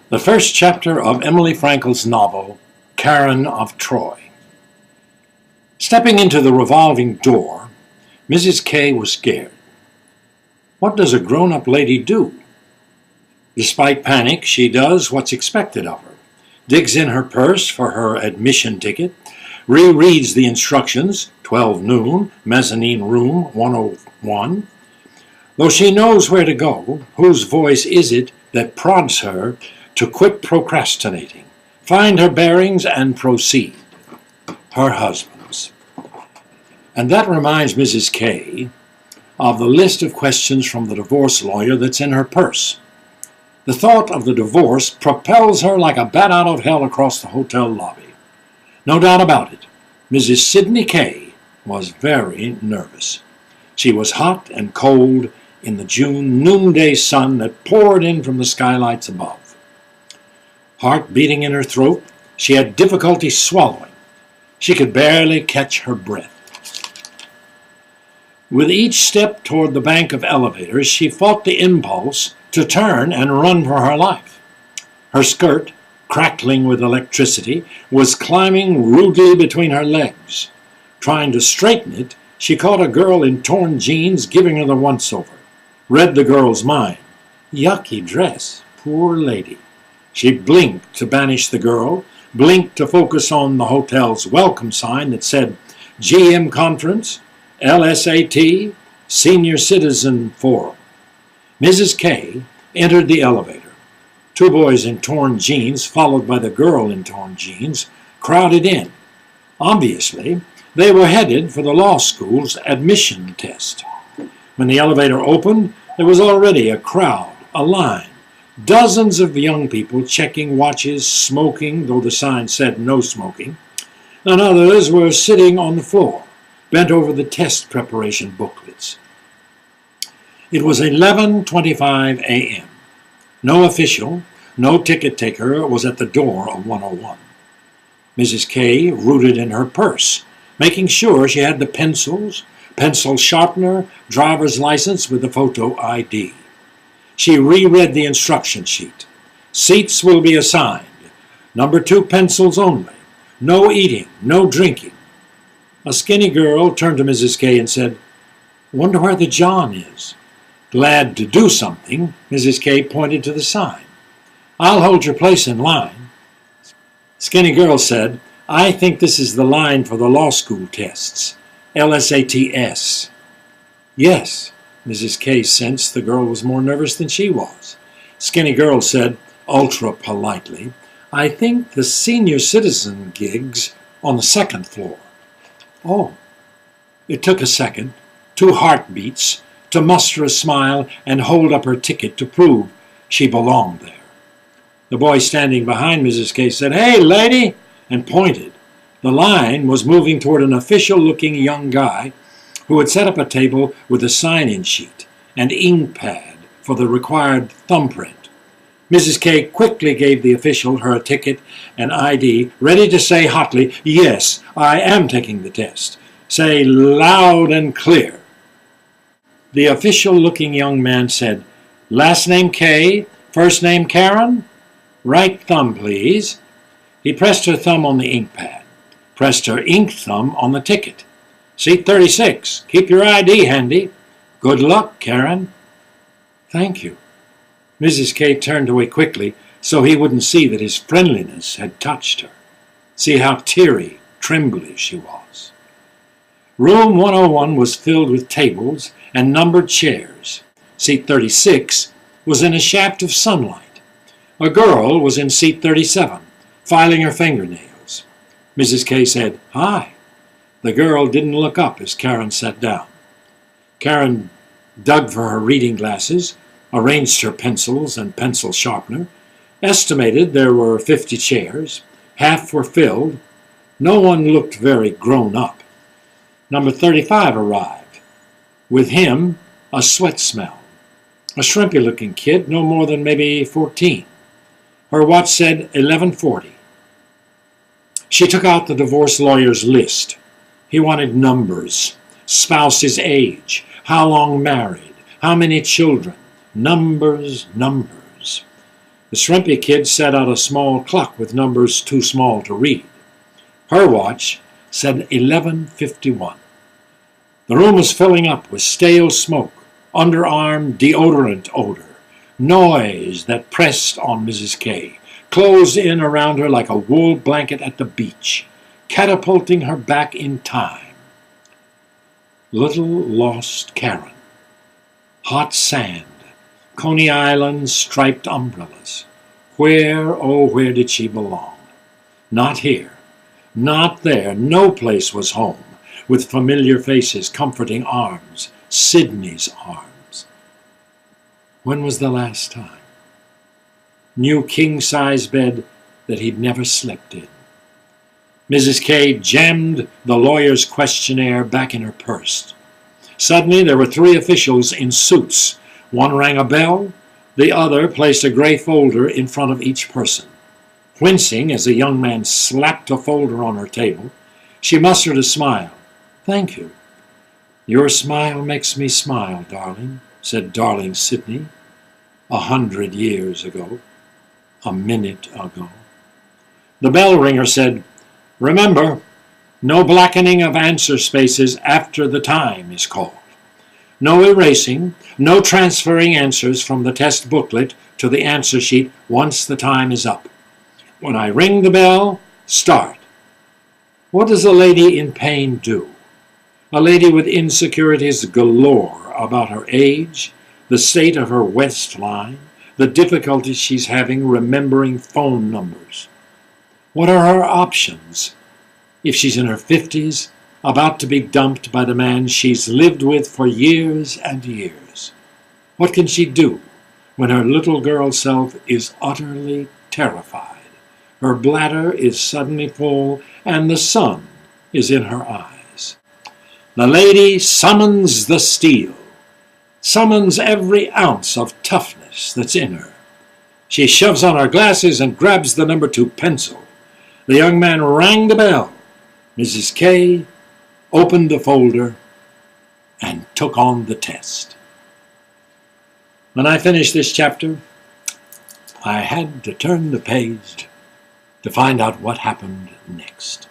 The first chapter of Emily Frankel's novel, Karen of Troy. Stepping into the revolving door, Mrs. K was scared. What does a grown-up lady do? Despite panic, she does what's expected of her. Digs in her purse for her admission ticket, rereads the instructions, 12 noon, mezzanine room 101. Though she knows where to go, whose voice is it that prods her to quit procrastinating, find her bearings, and proceed? Her husband's. And that reminds Mrs. K of the list of questions from the divorce lawyer that's in her purse. The thought of the divorce propels her like a bat out of hell across the hotel lobby. No doubt about it, Mrs. Sidney K was very nervous. She was hot and cold in the June noonday sun that poured in from the skylights above. Heart beating in her throat, she had difficulty swallowing. She could barely catch her breath. With each step toward the bank of elevators, she fought the impulse to turn and run for her life. Her skirt, crackling with electricity, was climbing rudely between her legs. Trying to straighten it, she caught a girl in torn jeans giving her the once-over. Read the girl's mind. Yucky dress, poor lady. She blinked to banish the girl, blinked to focus on the hotel's welcome sign that said GM Conference, LSAT, Senior Citizen Forum. Mrs. K entered the elevator. Two boys in torn jeans, followed by the girl in torn jeans, crowded in. Obviously, they were headed for the law school's admission test. When the elevator opened, there was already a crowd, a line. Dozens of young people checking watches, smoking, though the sign said no smoking, and others were sitting on the floor, bent over the test preparation booklets. It was 11:25 a.m. No official, no ticket taker was at the door of 101. Mrs. K rooted in her purse, making sure she had the pencils, pencil sharpener, driver's license with the photo ID. She reread the instruction sheet. Seats will be assigned. Number 2 pencils only. No eating, no drinking. A skinny girl turned to Mrs. K and said, "Wonder where the John is." Glad to do something, Mrs. K pointed to the sign. "I'll hold your place in line." Skinny girl said, "I think this is the line for the law school tests. LSATS. Yes. Mrs. K sensed the girl was more nervous than she was. Skinny girl said, ultra-politely, "I think the senior citizen gig's on the 2nd floor." Oh. It took a second, 2 heartbeats, to muster a smile and hold up her ticket to prove she belonged there. The boy standing behind Mrs. K said, "Hey, lady," and pointed. The line was moving toward an official-looking young guy who had set up a table with a sign-in sheet and ink pad for the required thumbprint. Mrs. K quickly gave the official her ticket and ID, ready to say hotly, "Yes, I am taking the test. Say loud and clear." The official-looking young man said, "Last name K, first name Karen? Right thumb, please." He pressed her thumb on the ink pad, pressed her ink thumb on the ticket. "Seat 36. Keep your ID handy. Good luck, Karen." "Thank you." Mrs. K turned away quickly so he wouldn't see that his friendliness had touched her. See how teary, trembly she was. Room 101 was filled with tables and numbered chairs. Seat 36 was in a shaft of sunlight. A girl was in seat 37, filing her fingernails. Mrs. K said, "Hi." The girl didn't look up as Karen sat down. Karen dug for her reading glasses, arranged her pencils and pencil sharpener, estimated there were 50 chairs. Half were filled. No one looked very grown up. Number 35 arrived. With him, a sweat smell. A shrimpy-looking kid, no more than maybe 14. Her watch said 11:40. She took out the divorce lawyer's list. He wanted numbers, spouse's age, how long married, how many children. Numbers, numbers. The shrimpy kid set out a small clock with numbers too small to read. Her watch said 11:51. The room was filling up with stale smoke, underarm deodorant odor, noise that pressed on Mrs. K, closed in around her like a wool blanket at the beach, catapulting her back in time. Little lost Karen. Hot sand. Coney Island striped umbrellas. Where, oh, where did she belong? Not here. Not there. No place was home, with familiar faces, comforting arms, Sydney's arms. When was the last time? New king-size bed that he'd never slept in. Mrs. K jammed the lawyer's questionnaire back in her purse. Suddenly there were 3 officials in suits. One rang a bell, the other placed a gray folder in front of each person. Wincing as a young man slapped a folder on her table, she mustered a smile. "Thank you." "Your smile makes me smile, darling," said darling Sydney. 100 years ago. A minute ago. The bell ringer said, "Remember, no blackening of answer spaces after the time is called. No erasing, no transferring answers from the test booklet to the answer sheet once the time is up. When I ring the bell, start." What does a lady in pain do? A lady with insecurities galore about her age, the state of her waistline, the difficulties she's having remembering phone numbers. What are her options? If she's in her 50s, about to be dumped by the man she's lived with for years and years, what can she do when her little girl self is utterly terrified? Her bladder is suddenly full, and the sun is in her eyes. The lady summons the steel, summons every ounce of toughness that's in her. She shoves on her glasses and grabs the number 2 pencil. The young man rang the bell. Mrs. K opened the folder and took on the test. When I finished this chapter, I had to turn the page to find out what happened next.